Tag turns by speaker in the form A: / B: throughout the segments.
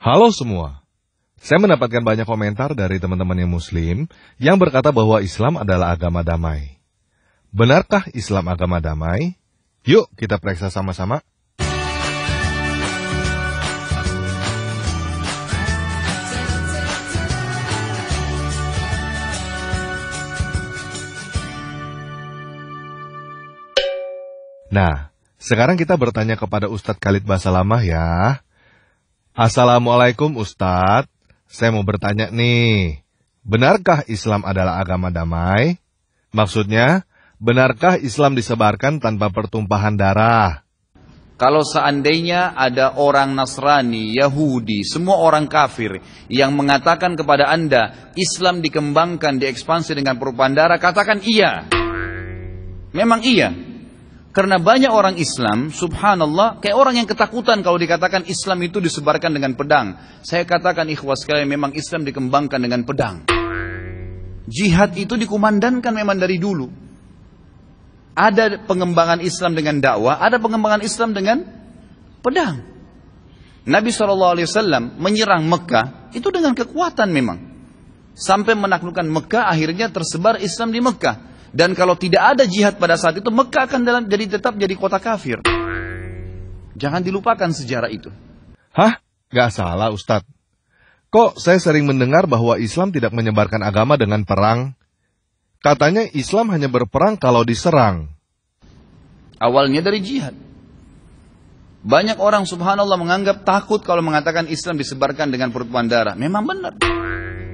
A: Halo semua, saya mendapatkan banyak komentar dari teman-teman yang muslim yang berkata bahwa Islam adalah agama damai. Benarkah Islam agama damai? Yuk kita periksa sama-sama. Nah, sekarang kita bertanya kepada Ustadz Khalid Basalamah ya. Assalamualaikum Ustadz, saya mau bertanya nih, benarkah Islam adalah agama damai? Maksudnya, benarkah Islam disebarkan tanpa pertumpahan darah?
B: Kalau seandainya ada orang Nasrani, Yahudi, semua orang kafir yang mengatakan kepada Anda, Islam dikembangkan, diekspansi dengan pertumpahan darah, katakan iya. Memang iya. Karena banyak orang Islam, subhanallah, kayak orang yang ketakutan kalau dikatakan Islam itu disebarkan dengan pedang. Saya katakan ikhwas sekalian, memang Islam dikembangkan dengan pedang. Jihad itu dikumandangkan memang dari dulu. Ada pengembangan Islam dengan dakwah, ada pengembangan Islam dengan pedang. Nabi SAW menyerang Mekah, itu dengan kekuatan memang. Sampai menaklukkan Mekah, akhirnya tersebar Islam di Mekah. Dan kalau tidak ada jihad pada saat itu, Mekah akan tetap jadi kota kafir. Jangan dilupakan sejarah itu.
A: Hah? Gak salah Ustadz. Kok saya sering mendengar bahwa Islam tidak menyebarkan agama dengan perang? Katanya Islam hanya berperang kalau diserang.
B: Awalnya dari jihad. Banyak orang subhanallah menganggap takut kalau mengatakan Islam disebarkan dengan pertumpahan darah. Memang benar.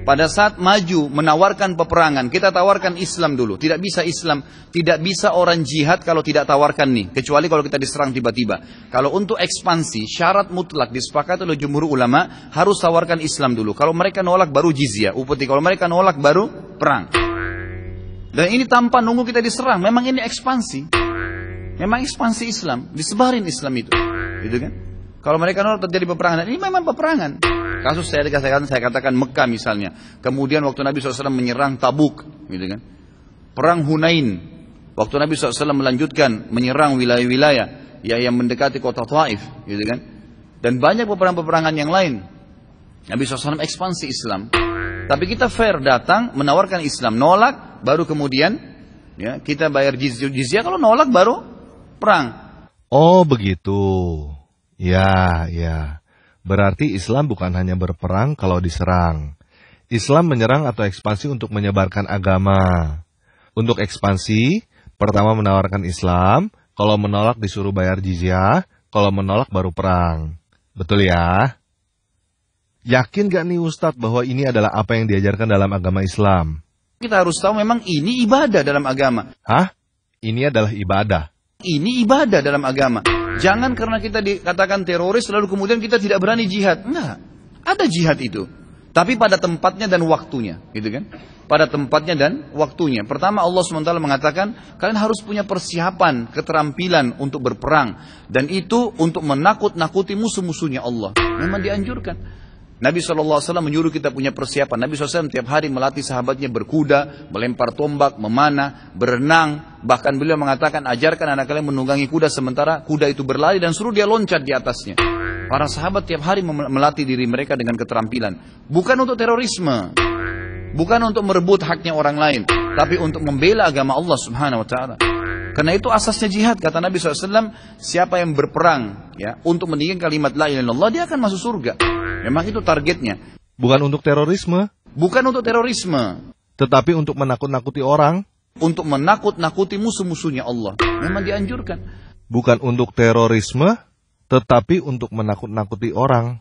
B: Pada saat maju menawarkan peperangan, kita tawarkan Islam dulu. Tidak bisa Islam, tidak bisa orang jihad kalau tidak tawarkan nih. Kecuali kalau kita diserang tiba-tiba. Kalau untuk ekspansi, syarat mutlak disepakati oleh jumhur ulama, harus tawarkan Islam dulu. Kalau mereka nolak baru jizyah, upeti. Kalau mereka nolak baru perang. Dan ini tanpa nunggu kita diserang. Memang ini ekspansi. Memang ekspansi Islam. Disebarin Islam itu. Gitu kan? Kalau mereka nolak terjadi peperangan. Ini memang peperangan. Kasus saya katakan Mekah misalnya. Kemudian waktu Nabi SAW menyerang Tabuk. Gitu kan? Perang Hunain. Waktu Nabi SAW melanjutkan menyerang wilayah-wilayah yang mendekati kota Taif. Gitu kan? Dan banyak peperangan-peperangan yang lain. Nabi SAW ekspansi Islam. Tapi kita fair datang menawarkan Islam. Nolak baru kemudian ya, kita bayar jizyah. Kalau nolak baru perang.
A: Oh begitu. Ya. Berarti Islam bukan hanya berperang kalau diserang. Islam menyerang atau ekspansi untuk menyebarkan agama. Untuk ekspansi, pertama menawarkan Islam, kalau menolak disuruh bayar jizyah, kalau menolak baru perang. Betul ya? Yakin gak nih Ustadz bahwa ini adalah apa yang diajarkan dalam agama Islam?
B: Kita harus tahu memang ini ibadah dalam agama.
A: Hah? Ini adalah ibadah?
B: Ini ibadah dalam agama. Jangan karena kita dikatakan teroris lalu kemudian kita tidak berani jihad. Enggak. Ada jihad itu. Tapi pada tempatnya dan waktunya. Gitu kan? Pada tempatnya dan waktunya. Pertama Allah SWT mengatakan kalian harus punya persiapan, keterampilan untuk berperang. Dan itu untuk menakut-nakuti musuh-musuhnya Allah. Memang dianjurkan. Nabi SAW menyuruh kita punya persiapan. Nabi SAW tiap hari melatih sahabatnya berkuda, melempar tombak, memanah, berenang. Bahkan beliau mengatakan, ajarkan anak kalian menunggangi kuda sementara kuda itu berlari dan suruh dia loncat di atasnya. Para sahabat tiap hari melatih diri mereka dengan keterampilan. Bukan untuk terorisme. Bukan untuk merebut haknya orang lain. Tapi untuk membela agama Allah Subhanahu Wa Taala. Karena itu asasnya jihad. Kata Nabi SAW, siapa yang berperang ya untuk meninggikan kalimat la ilaha illallah, dia akan masuk surga. Memang itu targetnya.
A: Bukan untuk terorisme.
B: Bukan untuk terorisme.
A: Tetapi untuk menakut-nakuti orang.
B: Untuk menakut-nakuti musuh-musuhnya Allah. Memang dianjurkan.
A: Bukan untuk terorisme, tetapi untuk menakut-nakuti orang.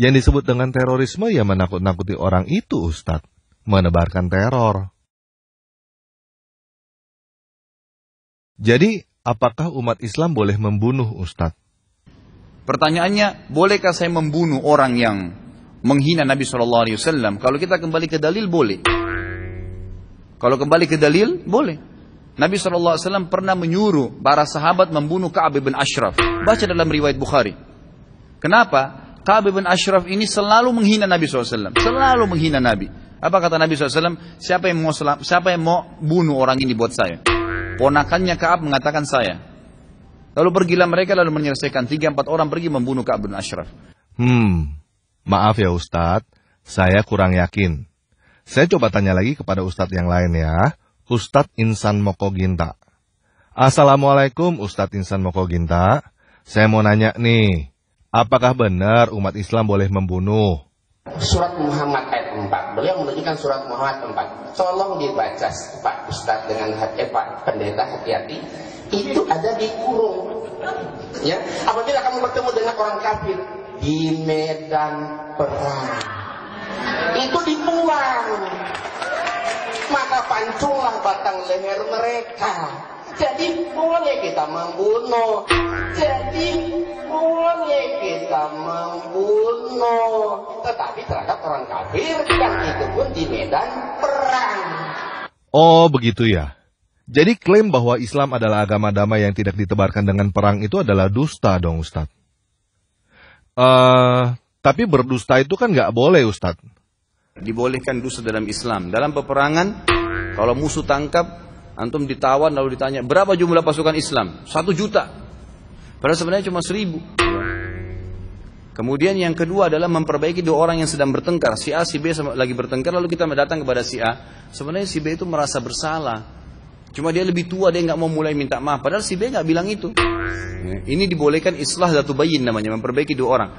A: Yang disebut dengan terorisme ya menakut-nakuti orang itu Ustadz. Menebarkan teror. Jadi, apakah umat Islam boleh membunuh Ustadz?
B: Pertanyaannya, bolehkah saya membunuh orang yang menghina Nabi SAW? Kalau kita kembali ke dalil, boleh. Kalau kembali ke dalil, boleh. Nabi SAW pernah menyuruh para sahabat membunuh Ka'ab bin Ashraf. Baca dalam riwayat Bukhari. Kenapa? Ka'ab bin Ashraf ini selalu menghina Nabi SAW. Selalu menghina Nabi. Apa kata Nabi SAW? Siapa yang mau bunuh orang ini buat saya? Ponakannya Ka'ab mengatakan saya. Lalu pergilah mereka lalu menyelesaikan 3-4 orang pergi membunuh Ka'ab bin Ashraf.
A: Maaf ya Ustadz, saya kurang yakin. Saya coba tanya lagi kepada Ustadz yang lain ya. Ustadz Insan Mokoginta. Assalamualaikum Ustadz Insan Mokoginta. Saya mau nanya nih, apakah benar umat Islam boleh membunuh?
C: Surat Muhammad ayat 4. Beliau menunjukkan surat Muhammad 4. Tolong dibaca Pak Ustadz dengan Pak Pendeta, hati-hati. Itu ada di kurung. Ya, apabila kamu bertemu dengan orang kafir di medan perang, itu dibuang, maka pancunglah batang leher mereka. Jadi boleh kita membunuh. Tetapi terhadap orang kafir, dan itu pun di medan perang.
A: Oh begitu ya. Jadi klaim bahwa Islam adalah agama damai yang tidak ditebarkan dengan perang itu adalah dusta dong Ustadz. Tapi berdusta itu kan nggak boleh Ustadz.
B: Dibolehkan dusta dalam Islam. Dalam peperangan, kalau musuh tangkap, antum ditawan lalu ditanya, berapa jumlah pasukan Islam? 1 juta. Padahal sebenarnya cuma 1000. Kemudian yang kedua adalah memperbaiki 2 orang yang sedang bertengkar. Si A, si B lagi bertengkar, lalu kita datang kepada si A. Sebenarnya si B itu merasa bersalah. Cuma dia lebih tua, dia nggak mau mulai minta maaf. Padahal si B nggak bilang itu. Ini dibolehkan islah dzatu bayyin namanya, memperbaiki 2 orang.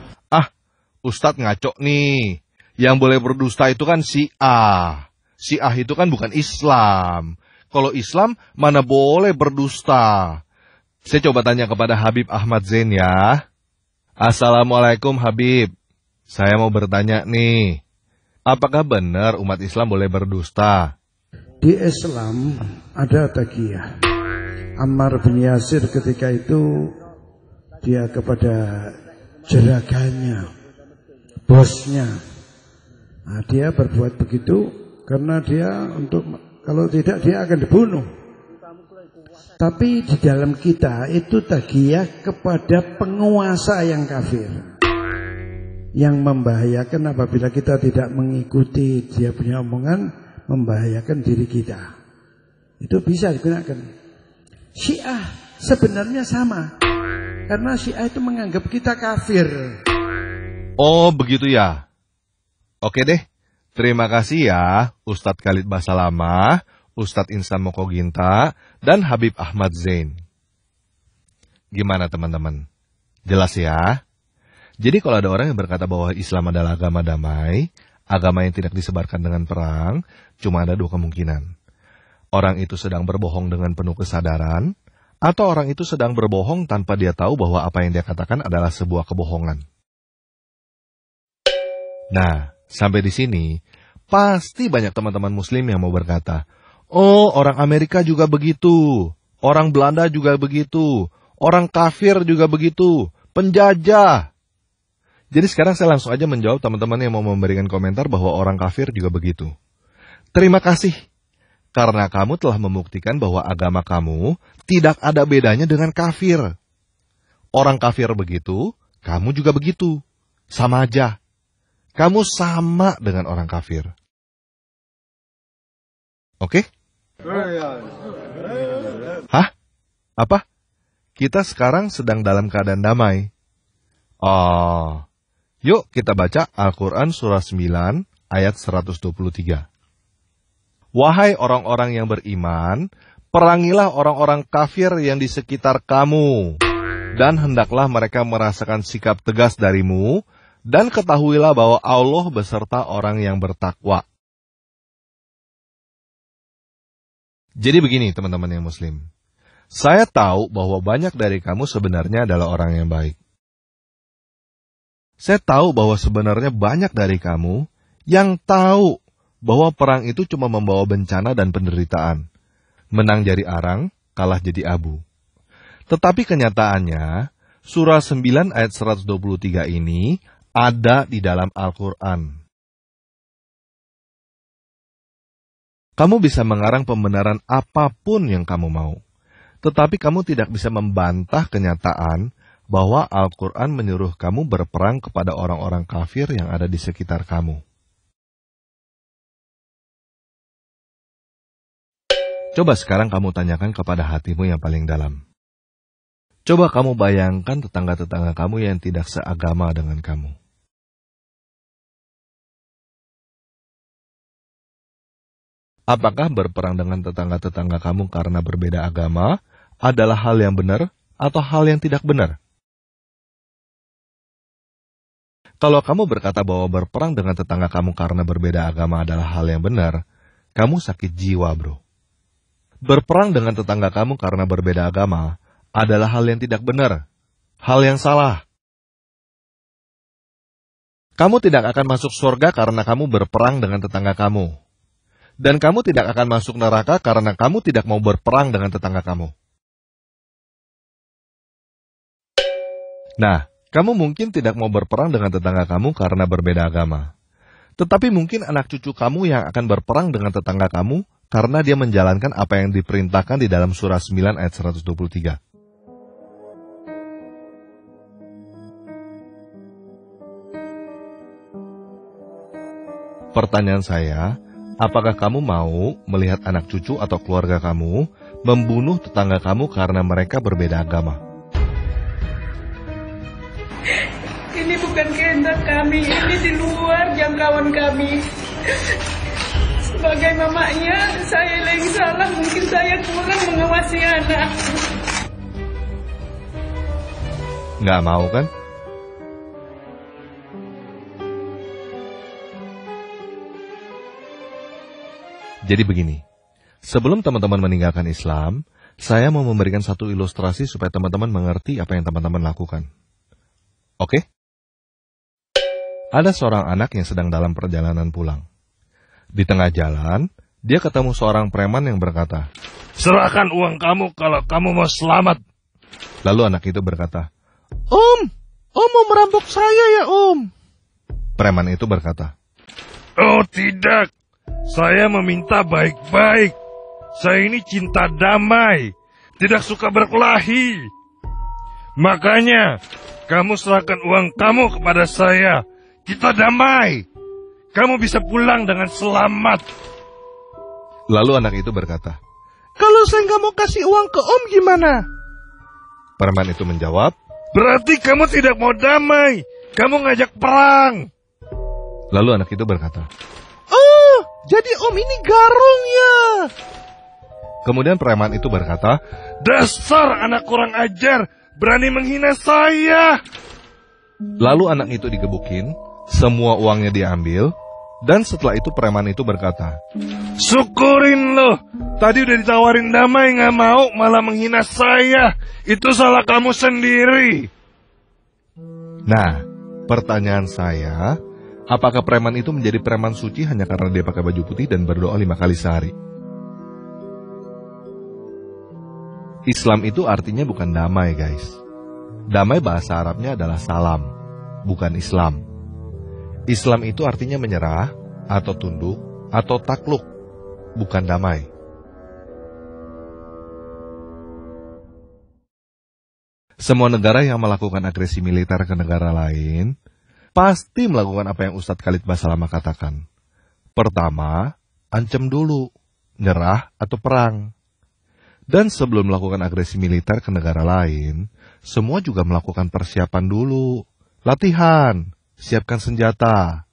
A: Ustadz ngaco nih. Yang boleh berdusta itu kan si A. Si A itu kan bukan Islam. Kalau Islam mana boleh berdusta. Saya coba tanya kepada Habib Ahmad Zain ya. Assalamualaikum Habib. Saya mau bertanya nih. Apakah benar umat Islam boleh berdusta?
D: Di Islam ada taqiyah. Ammar bin Yasir ketika itu dia kepada jeragannya, bosnya. Nah, dia berbuat begitu karena dia kalau tidak dia akan dibunuh. Tapi di dalam kita itu taqiyah kepada penguasa yang kafir. Yang membahayakan apabila kita tidak mengikuti dia punya omongan, membahayakan diri kita. Itu bisa digunakan. Syiah sebenarnya sama. Karena Syiah itu menganggap kita kafir.
A: Oh begitu ya. Oke deh. Terima kasih ya Ustadz Khalid Basalamah, Ustadz Insan Mokoginta, dan Habib Ahmad Zain. Gimana teman-teman? Jelas ya? Jadi kalau ada orang yang berkata bahwa Islam adalah agama damai, agama yang tidak disebarkan dengan perang, cuma ada 2 kemungkinan. Orang itu sedang berbohong dengan penuh kesadaran, atau orang itu sedang berbohong tanpa dia tahu bahwa apa yang dia katakan adalah sebuah kebohongan. Nah, sampai di sini, pasti banyak teman-teman muslim yang mau berkata, oh orang Amerika juga begitu, orang Belanda juga begitu, orang kafir juga begitu, penjajah. Jadi sekarang saya langsung aja menjawab teman-teman yang mau memberikan komentar bahwa orang kafir juga begitu. Terima kasih, karena kamu telah membuktikan bahwa agama kamu tidak ada bedanya dengan kafir. Orang kafir begitu, kamu juga begitu. Sama aja. Kamu sama dengan orang kafir. Oke? Hah? Apa? Kita sekarang sedang dalam keadaan damai. Oh. Yuk kita baca Al-Quran surah 9 ayat 123. Wahai orang-orang yang beriman, perangilah orang-orang kafir yang di sekitar kamu. Dan hendaklah mereka merasakan sikap tegas darimu, dan ketahuilah bahwa Allah beserta orang yang bertakwa. Jadi begini teman-teman yang muslim. Saya tahu bahwa banyak dari kamu sebenarnya adalah orang yang baik. Saya tahu bahwa sebenarnya banyak dari kamu yang tahu bahwa perang itu cuma membawa bencana dan penderitaan. Menang jadi arang, kalah jadi abu. Tetapi kenyataannya, surah 9 ayat 123 ini ada di dalam Al-Quran. Kamu bisa mengarang pembenaran apapun yang kamu mau. Tetapi kamu tidak bisa membantah kenyataan bahwa Al-Quran menyuruh kamu berperang kepada orang-orang kafir yang ada di sekitar kamu. Coba sekarang kamu tanyakan kepada hatimu yang paling dalam. Coba kamu bayangkan tetangga-tetangga kamu yang tidak seagama dengan kamu. Apakah berperang dengan tetangga-tetangga kamu karena berbeda agama adalah hal yang benar atau hal yang tidak benar? Kalau kamu berkata bahwa berperang dengan tetangga kamu karena berbeda agama adalah hal yang benar, kamu sakit jiwa, bro. Berperang dengan tetangga kamu karena berbeda agama adalah hal yang tidak benar, hal yang salah. Kamu tidak akan masuk surga karena kamu berperang dengan tetangga kamu. Dan kamu tidak akan masuk neraka karena kamu tidak mau berperang dengan tetangga kamu. Nah, kamu mungkin tidak mau berperang dengan tetangga kamu karena berbeda agama. Tetapi mungkin anak cucu kamu yang akan berperang dengan tetangga kamu karena dia menjalankan apa yang diperintahkan di dalam surah 9 ayat 123. Pertanyaan saya, apakah kamu mau melihat anak cucu atau keluarga kamu membunuh tetangga kamu karena mereka berbeda agama?
E: Ini bukan kehendak kami, ini di luar jangkauan kami. Sebagai mamanya, saya yang salah, mungkin saya kurang mengawasi anak.
A: Nggak mau kan? Jadi begini, sebelum teman-teman meninggalkan Islam, saya mau memberikan satu ilustrasi supaya teman-teman mengerti apa yang teman-teman lakukan. Oke? Ada seorang anak yang sedang dalam perjalanan pulang. Di tengah jalan, dia ketemu seorang preman yang berkata,
F: "Serahkan uang kamu kalau kamu mau selamat."
A: Lalu anak itu berkata, Om mau merampok saya ya, Om." Preman itu berkata,
F: "Oh tidak, saya meminta baik-baik. Saya ini cinta damai, tidak suka berkelahi. Makanya, kamu serahkan uang kamu kepada saya. Kita damai. Kamu bisa pulang dengan selamat."
A: Lalu anak itu berkata,
F: "Kalau saya nggak mau kasih uang ke Om gimana?"
A: Preman itu menjawab,
F: "Berarti kamu tidak mau damai. Kamu ngajak perang."
A: Lalu anak itu berkata,
F: "Oh, jadi Om ini garung ya?"
A: Kemudian preman itu berkata,
F: "Dasar anak kurang ajar, berani menghina saya."
A: Lalu anak itu digebukin, semua uangnya diambil, dan setelah itu preman itu berkata,
F: "Syukurin loh, tadi udah ditawarin damai nggak mau, malah menghina saya. Itu salah kamu sendiri."
A: Nah, pertanyaan saya, apakah preman itu menjadi preman suci hanya karena dia pakai baju putih dan berdoa 5 kali sehari? Islam itu artinya bukan damai, guys. Damai bahasa Arabnya adalah salam, bukan Islam. Islam itu artinya menyerah, atau tunduk, atau takluk, bukan damai. Semua negara yang melakukan agresi militer ke negara lain pasti melakukan apa yang Ustadz Khalid Basalamah katakan. Pertama, ancam dulu, nyerah atau perang. Dan sebelum melakukan agresi militer ke negara lain, semua juga melakukan persiapan dulu, latihan, siapkan senjata.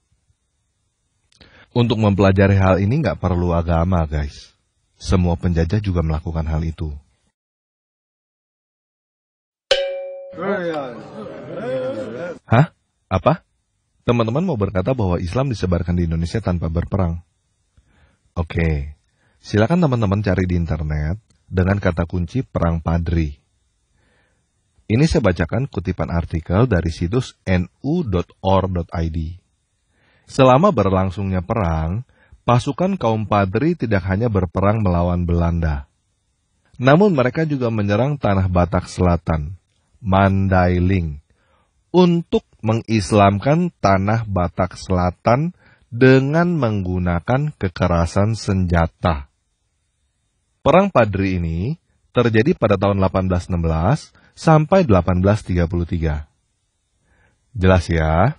A: Untuk mempelajari hal ini nggak perlu agama, guys. Semua penjajah juga melakukan hal itu. Hah? Apa? Teman-teman mau berkata bahwa Islam disebarkan di Indonesia tanpa berperang? Oke, silakan teman-teman cari di internet dengan kata kunci perang Padri. Ini saya bacakan kutipan artikel dari situs nu.or.id. Selama berlangsungnya perang, pasukan kaum Padri tidak hanya berperang melawan Belanda. Namun mereka juga menyerang tanah Batak Selatan, Mandailing, untuk mengislamkan tanah Batak Selatan dengan menggunakan kekerasan senjata. Perang Padri ini terjadi pada tahun 1816 sampai 1833. Jelas ya?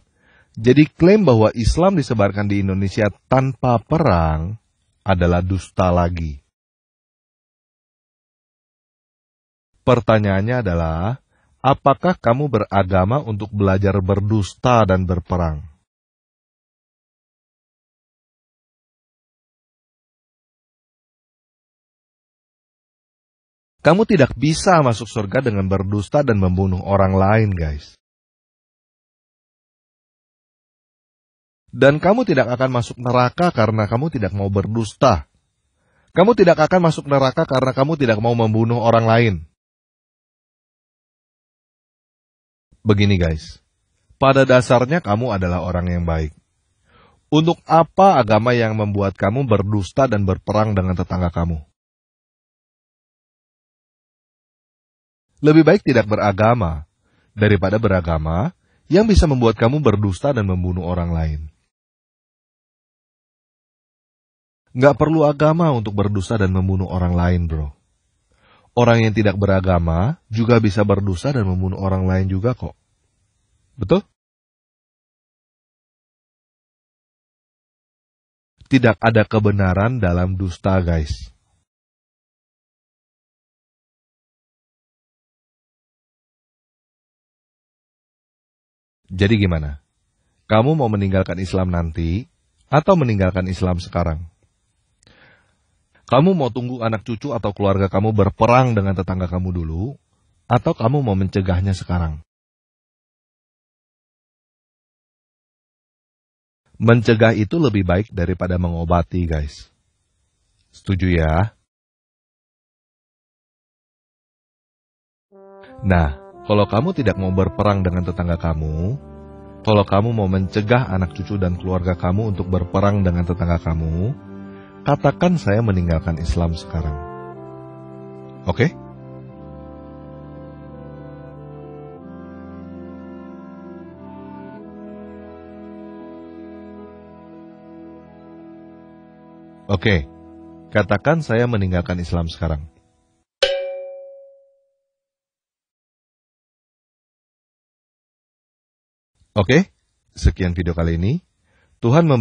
A: Jadi klaim bahwa Islam disebarkan di Indonesia tanpa perang adalah dusta lagi. Pertanyaannya adalah, apakah kamu beragama untuk belajar berdusta dan berperang? Kamu tidak bisa masuk surga dengan berdusta dan membunuh orang lain, guys. Dan kamu tidak akan masuk neraka karena kamu tidak mau berdusta. Kamu tidak akan masuk neraka karena kamu tidak mau membunuh orang lain. Begini, guys. Pada dasarnya kamu adalah orang yang baik. Untuk apa agama yang membuat kamu berdusta dan berperang dengan tetangga kamu? Lebih baik tidak beragama daripada beragama yang bisa membuat kamu berdusta dan membunuh orang lain. Nggak perlu agama untuk berdusta dan membunuh orang lain, bro. Orang yang tidak beragama juga bisa berdusta dan membunuh orang lain juga kok. Betul? Tidak ada kebenaran dalam dusta, guys. Jadi gimana? Kamu mau meninggalkan Islam nanti atau meninggalkan Islam sekarang? Kamu mau tunggu anak cucu atau keluarga kamu berperang dengan tetangga kamu dulu, atau kamu mau mencegahnya sekarang? Mencegah itu lebih baik daripada mengobati, guys. Setuju ya? Nah, kalau kamu tidak mau berperang dengan tetangga kamu, kalau kamu mau mencegah anak cucu dan keluarga kamu untuk berperang dengan tetangga kamu, katakan saya meninggalkan Islam sekarang. Oke? Oke, katakan saya meninggalkan Islam sekarang. Oke, sekian video kali ini. Tuhan memberi